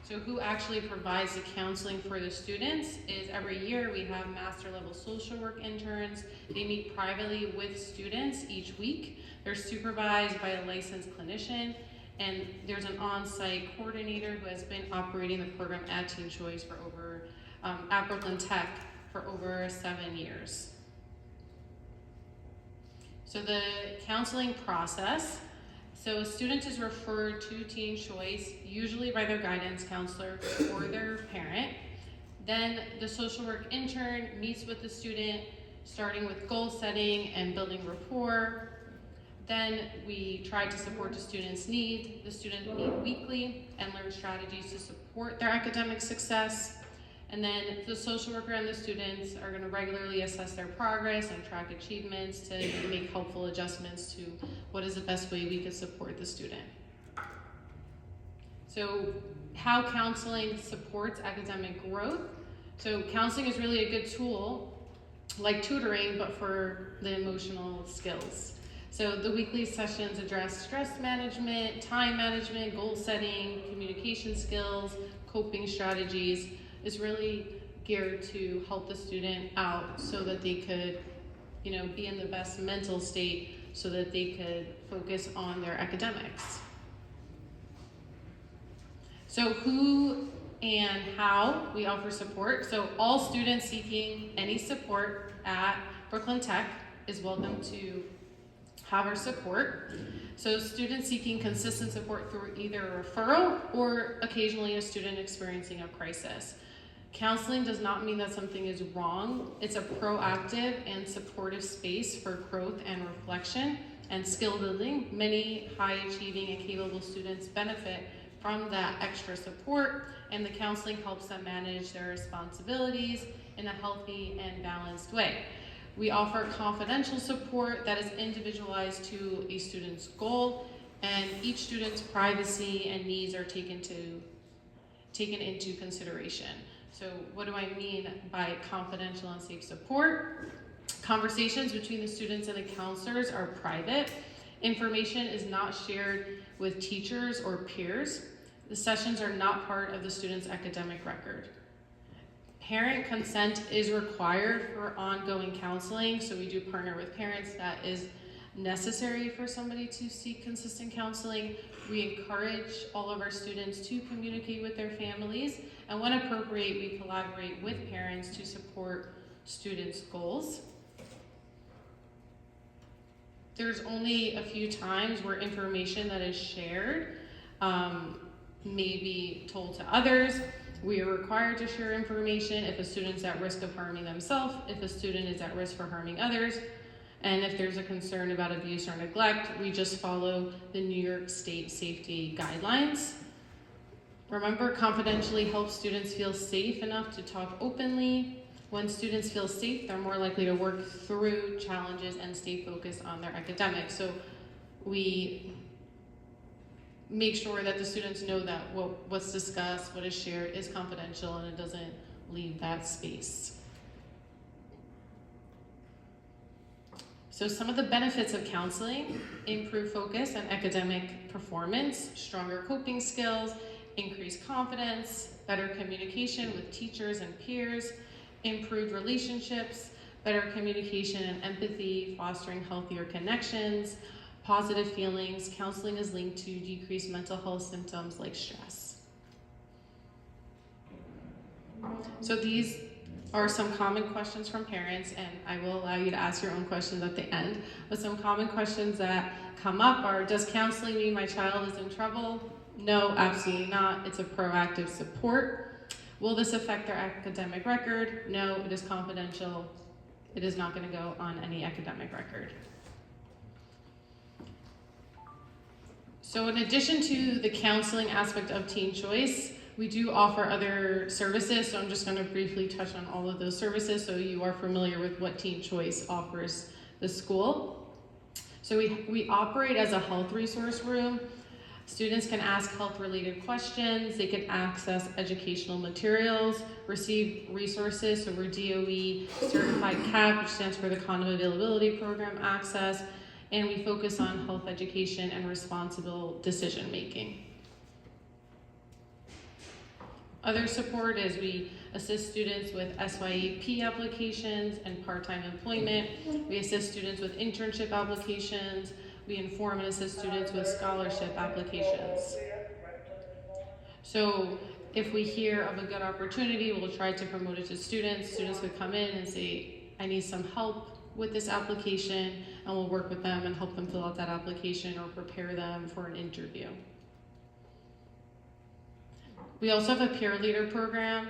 So who actually provides the counseling for the students is every year we have master level social work interns. They meet privately with students each week. They're supervised by a licensed clinician, and there's an on-site coordinator who has been operating the program at Teen Choice for over, at Brooklyn Tech for over 7 years. So the counseling process, so a student is referred to Teen Choice, usually by their guidance counselor or their parent. Then the social work intern meets with the student, starting with goal setting and building rapport. Then we try to support the student's need. The student meet weekly and learn strategies to support their academic success. And then the social worker and the students are going to regularly assess their progress and track achievements to make helpful adjustments to what is the best way we could support the student. So how counseling supports academic growth. So counseling is really a good tool, like tutoring, but for the emotional skills. So the weekly sessions address stress management, time management, goal setting, communication skills, coping strategies. Is really geared to help the student out so that they could, be in the best mental state so that they could focus on their academics. So who and how we offer support. So all students seeking any support at Brooklyn Tech is welcome to have our support. So students seeking consistent support through either a referral or occasionally a student experiencing a crisis. Counseling does not mean that something is wrong. It's a proactive and supportive space for growth and reflection and skill building. Many high achieving and capable students benefit from that extra support, and the counseling helps them manage their responsibilities in a healthy and balanced way. We offer confidential support that is individualized to a student's goal, and each student's privacy and needs are taken into consideration. So what do I mean by confidential and safe support? Conversations between the students and the counselors are private. Information is not shared with teachers or peers. The sessions are not part of the student's academic record. Parent consent is required for ongoing counseling, so we do partner with parents. That is necessary for somebody to seek consistent counseling. We encourage all of our students to communicate with their families, and when appropriate, we collaborate with parents to support students' goals. There's only a few times where information that is shared may be told to others. We are required to share information if a student's at risk of harming themselves, if a student is at risk for harming others, and if there's a concern about abuse or neglect. We just follow the New York State safety guidelines. Remember, confidentially helps students feel safe enough to talk openly. When students feel safe, they're more likely to work through challenges and stay focused on their academics. So we make sure that the students know that what's discussed, what is shared is confidential, and it doesn't leave that space. So some of the benefits of counseling: improved focus and academic performance, stronger coping skills, increased confidence, better communication with teachers and peers, improved relationships, better communication and empathy, fostering healthier connections, positive feelings. Counseling is linked to decreased mental health symptoms like stress. So these are some common questions from parents, and I will allow you to ask your own questions at the end. But some common questions that come up are: does counseling mean my child is in trouble? No, absolutely not. It's a proactive support. Will this affect their academic record? No, it is confidential. It is not going to go on any academic record. So in addition to the counseling aspect of Teen Choice, we do offer other services, so I'm just going to briefly touch on all of those services so you are familiar with what Teen Choice offers the school. So we operate as a health resource room. Students can ask health-related questions, they can access educational materials, receive resources, so we're DOE certified CAP, which stands for the Condom Availability Program access, and we focus on health education and responsible decision-making. Other support is we assist students with SYEP applications and part-time employment. We assist students with internship applications. We inform and assist students with scholarship applications. So if we hear of a good opportunity, we'll try to promote it to students. Students would come in and say, I need some help with this application, and we'll work with them and help them fill out that application or prepare them for an interview. We also have a peer leader program,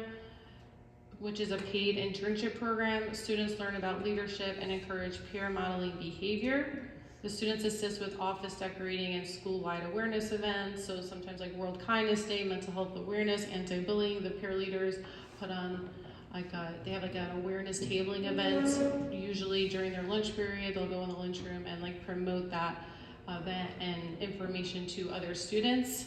which is a paid internship program. Students learn about leadership and encourage peer modeling behavior. The students assist with office decorating and school-wide awareness events. So sometimes like World Kindness Day, mental health awareness, anti-bullying. The peer leaders put on they have an awareness tabling event. Usually during their lunch period, they'll go in the lunchroom and promote that event and information to other students.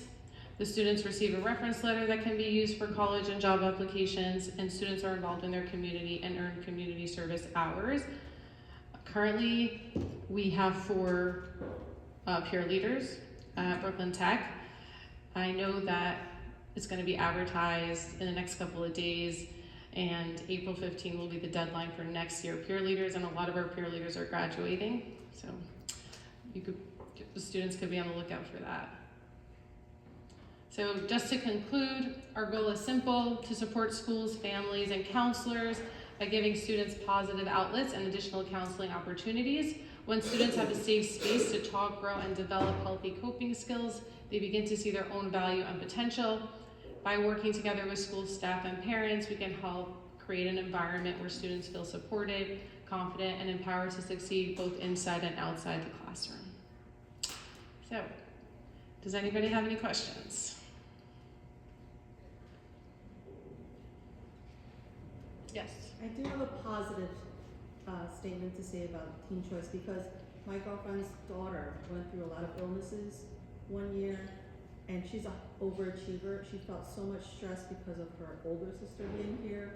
The students receive a reference letter that can be used for college and job applications, and students are involved in their community and earn community service hours. Currently, we have 4 peer leaders at Brooklyn Tech. I know that it's going to be advertised in the next couple of days, and April 15 will be the deadline for next year peer leaders, and a lot of our peer leaders are graduating, so the students could be on the lookout for that. So just to conclude, our goal is simple: to support schools, families, and counselors by giving students positive outlets and additional counseling opportunities. When students have a safe space to talk, grow, and develop healthy coping skills, they begin to see their own value and potential. By working together with school staff and parents, we can help create an environment where students feel supported, confident, and empowered to succeed both inside and outside the classroom. So, does anybody have any questions? Yes. I do have a positive statement to say about Teen Choice, because my girlfriend's daughter went through a lot of illnesses one year, and she's an overachiever. She felt so much stress because of her older sister being here.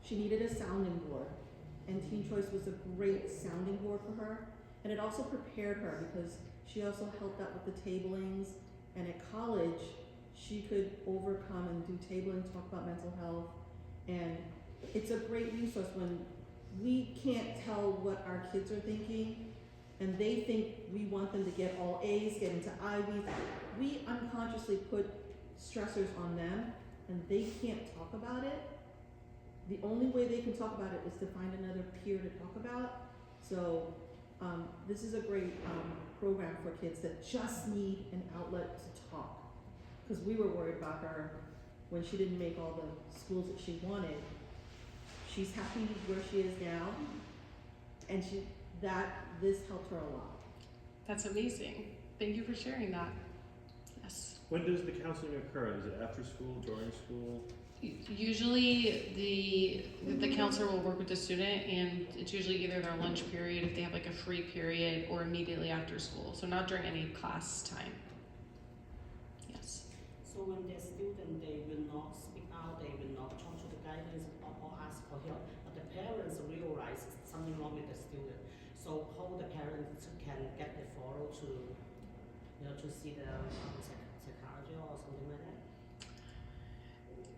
She needed a sounding board, and Teen Choice was a great sounding board for her, and it also prepared her because she also helped out with the tablings, and at college she could overcome and do tabling, talk about mental health. And it's a great resource when we can't tell what our kids are thinking, and they think we want them to get all A's, get into Ivies. We unconsciously put stressors on them, and they can't talk about it. The only way they can talk about it is to find another peer to talk about. So this is a great program for kids that just need an outlet to talk. Because we were worried about her when she didn't make all the schools that she wanted. She's happy where she is now, and this helped her a lot. That's amazing. Thank you for sharing that. Yes. When does the counseling occur? Is it after school, during school? Usually the counselor will work with the student, and it's usually either their lunch period if they have a free period, or immediately after school. So not during any class time. help, but the parents realize something wrong with the student. So how the parents can get the follow to, to see the psychology or something like that?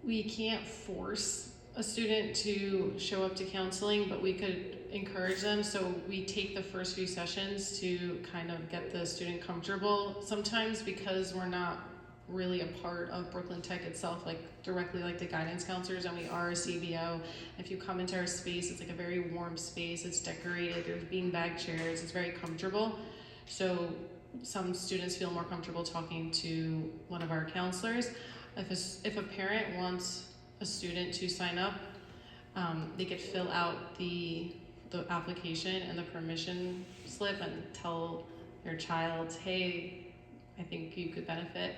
We can't force a student to show up to counseling, but we could encourage them. So we take the first few sessions to kind of get the student comfortable. Sometimes because we're not really a part of Brooklyn Tech itself, like directly like the guidance counselors, and we are a CBO. If you come into our space, it's like a very warm space. It's decorated. There's beanbag chairs. It's very comfortable. So some students feel more comfortable talking to one of our counselors. If a parent wants a student to sign up, they could fill out the application and the permission slip and tell your child, hey, I think you could benefit.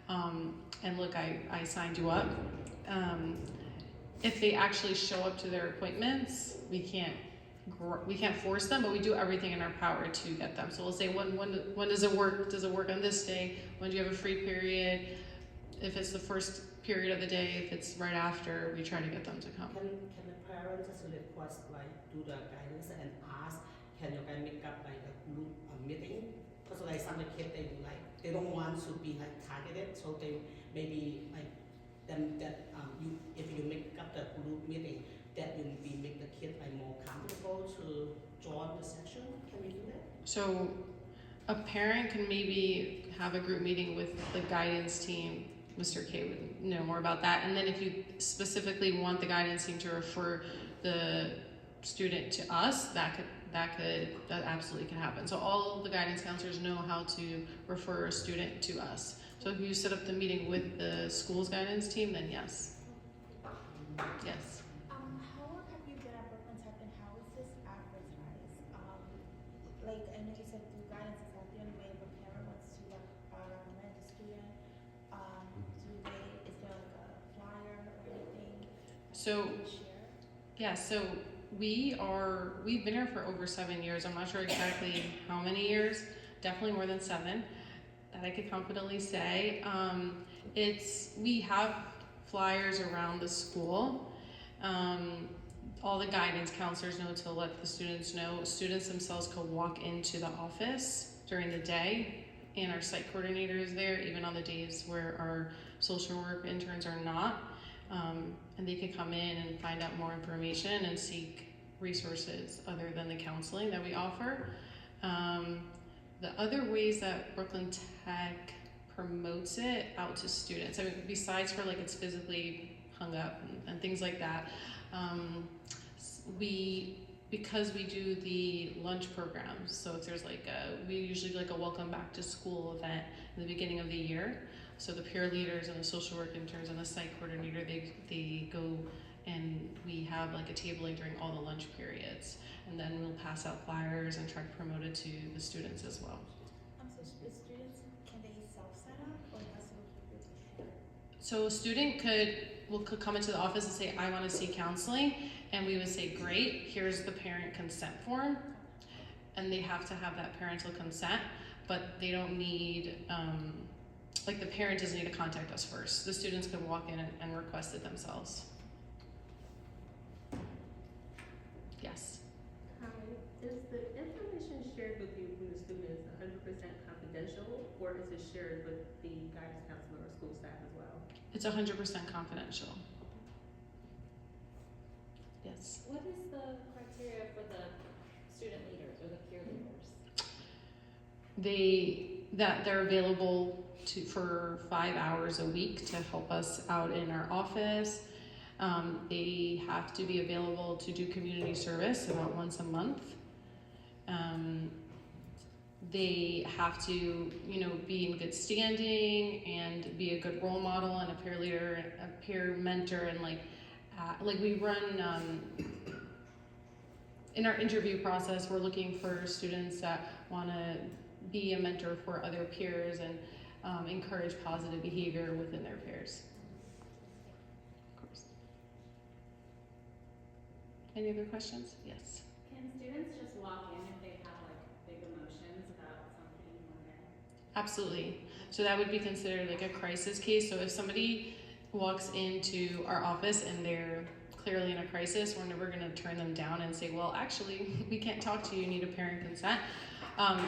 And look, I signed you up. If they actually show up to their appointments, we can't force them, but we do everything in our power to get them. So we'll say, when does it work? Does it work on this day? When do you have a free period? If it's the first period of the day, if it's right after, we try to get them to come. Can the parents just request, like, do the guidance and ask, can you guys make up like a group meeting? Because like some of the kids, they don't want to be like targeted, so they maybe like them that if you make up the group meeting, that will be make the kid like more comfortable to join the session. Can we do that? So a parent can maybe have a group meeting with the guidance team. Mr. K would know more about that. And then if you specifically want the guidance team to refer the student to us, that absolutely can happen. So all the guidance counselors know how to refer a student to us. So if you set up the meeting with the school's guidance team, then yes. Yes. How long have you been at Brooklyn Tech and how is this advertised? Like, I know you said through guidance, is that the only way if a parent wants to recommend a student? Is there like a flyer or anything? So, yeah, so we've been here for over 7 years. I'm not sure exactly how many years, definitely more than 7, that I could confidently say. We have flyers around the school. All the guidance counselors know to let the students know. Students themselves could walk into the office during the day, and our site coordinator is there, even on the days where our social work interns are not. And they could come in and find out more information and seek resources other than the counseling that we offer. The other ways that Brooklyn Tech promotes it out to students, I mean, besides for like it's physically hung up and things like that, because we do the lunch programs, so if there's like we usually do like a welcome back to school event in the beginning of the year. So the peer leaders and the social work interns and the site coordinator, they go and we have like a tabling during all the lunch periods. And then we'll pass out flyers and try to promote it to the students as well. So the students, can they self-set up or has to be with the So a student could come into the office and say, I want to see counseling. And we would say, great, here's the parent consent form. And they have to have that parental consent, but they don't need, like the parent doesn't need to contact us first. The students can walk in and request it themselves. Yes. Hi, is the information shared with you from the students 100% confidential, or is it shared with the guidance counselor or school staff as well? It's 100% confidential. Yes. What is the criteria for the student leaders or the peer leaders? They're available for 5 hours a week to help us out in our office. They have to be available to do community service about once a month. They have to, be in good standing and be a good role model and a peer leader, a peer mentor, and like we run in our interview process. We're looking for students that want to be a mentor for other peers and encourage positive behavior within their peers. Of course. Any other questions? Yes. Can students just walk in if they have like big emotions about something when they're... Absolutely. So that would be considered like a crisis case. So if somebody walks into our office and they're clearly in a crisis, we're never gonna turn them down and say, well, actually, we can't talk to you, you need a parent consent.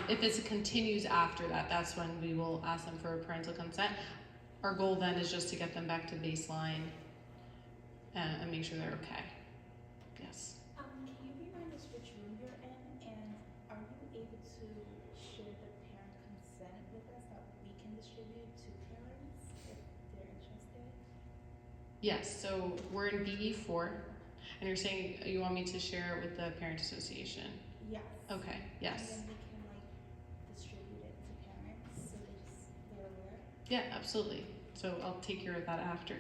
If it continues after that, that's when we will ask them for a parental consent. Our goal then is just to get them back to baseline and make sure they're okay. Yes. Can you remind us which room you're in, and are you able to share the parent consent with us that we can distribute to parents if they're interested? Yes, so we're in BE4, and you're saying you want me to share it with the parent association? Yes. Okay, yes. And then we can like distribute it to parents so they're aware. Yeah, absolutely. So I'll take care of that after.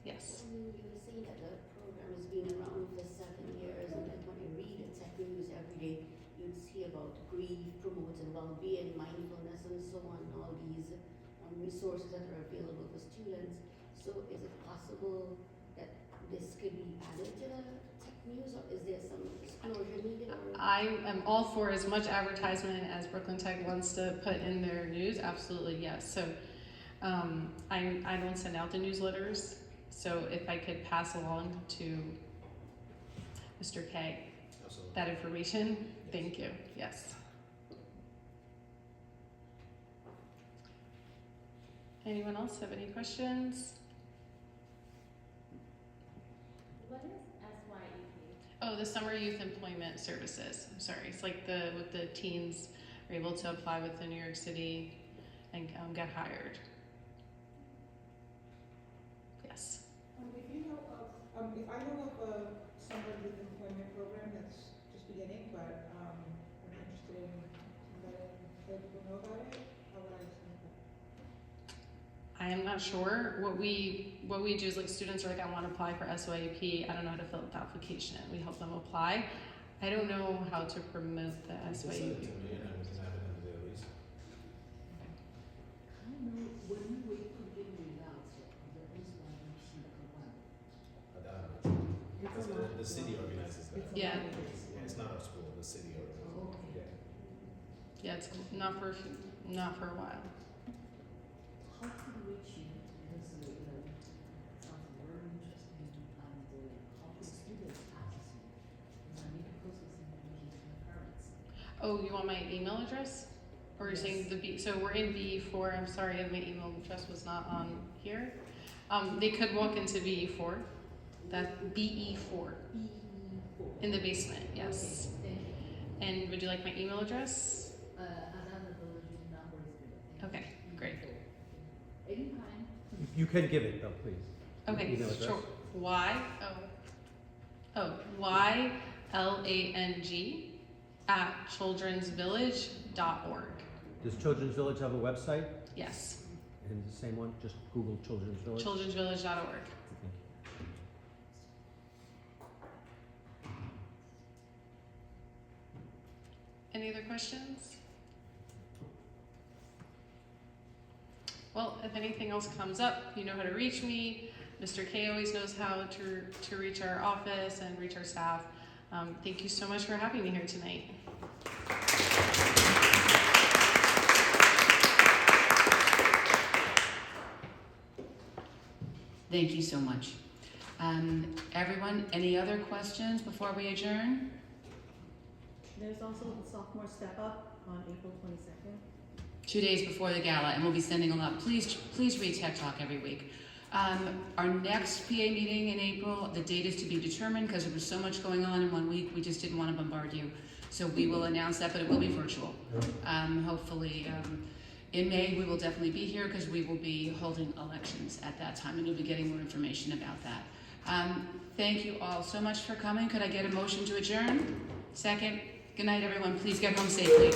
Yes. You were saying that the program has been around for 7 years, and then when you read the tech news every day, you'd see about grief, promoting well-being, mindfulness, and so on, all these resources that are available for students. So is it possible that this could be added to the tech news, or is there some explosion needed? I am all for as much advertisement as Brooklyn Tech wants to put in their news. Absolutely, yes. So I don't send out the newsletters. So if I could pass along to Mr. K that information, thank you. Yes. Anyone else have any questions? What is SYEP? Oh, the Summer Youth Employment Services. I'm sorry. It's like with the teens are able to apply with the New York City and get hired. Yes. If you know of, if I know of a summer youth employment program that's just beginning, but I'm interested in letting other people know about it, how would I submit that? I am not sure. What we do is like students are like, I want to apply for SYEP. I don't know how to fill out the application. We help them apply. I don't know how to promote the SYEP. The city organizes that. Yeah. It's not our school, the city organizes it. Yeah, it's not for a while. How could we reach you? Because it sounds very interesting, and how could students access you? Because I need to post this information to the parents. Oh, you want my email address? Or you're saying the B? So we're in BE4. I'm sorry, my email address was not on here. They could walk into BE4. That BE4. In the basement, yes. Okay, thank you. And would you like my email address? Another number is good. Okay, great. Anytime. You can give it though, please. Okay, Email address. sure. YLANG@childrensvillage.org. Does Children's Village have a website? Yes, And the same one, just Google Children's Village? childrensvillage.org. Any other questions? Well, if anything else comes up, you know how to reach me. Mr. K always knows how to reach our office and reach our staff. Thank you so much for having me here tonight. Thank you so much. Everyone, any other questions before we adjourn? There's also the sophomore step up on April 22nd. 2 days before the gala, and we'll be sending a lot. Please read Tech Talk every week. Our next PA meeting in April, the date is to be determined because there was so much going on in 1 week. We just didn't want to bombard you. So we will announce that, but it will be virtual. Hopefully, in May, we will definitely be here because we will be holding elections at that time, and you'll be getting more information about that. Thank you all so much for coming. Could I get a motion to adjourn? Second. Good night, everyone. Please get home safely.